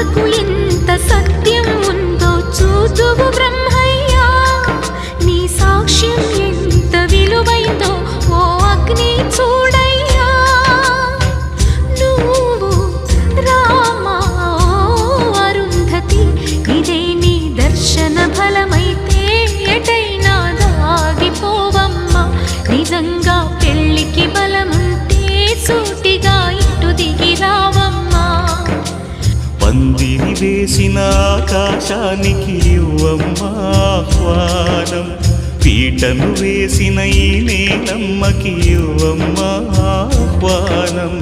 మాటకు ఎంత సత్యం ఉందో చూతువు బ్రహ్మయ్యా. నీ సాక్ష్యం ఎంత విలువైందో ఓ అగ్ని చూడయ్యా. నువ్వు రామా అరుంధతి, ఇదే నీ దర్శన ఫలమైతే ఎటైనా దాగిపోవమ్మా. నిజంగా పెళ్ళికి బలముంటే సూటిగా ఇటు దిగి రావమ్మా. పందిరి వేసిన ఆకాశానికి ఇవ్వమ్మా ఆహ్వానం, పీటను వేసిన ఈ నేలమ్మకి ఇవ్వమ్మా ఆహ్వానం.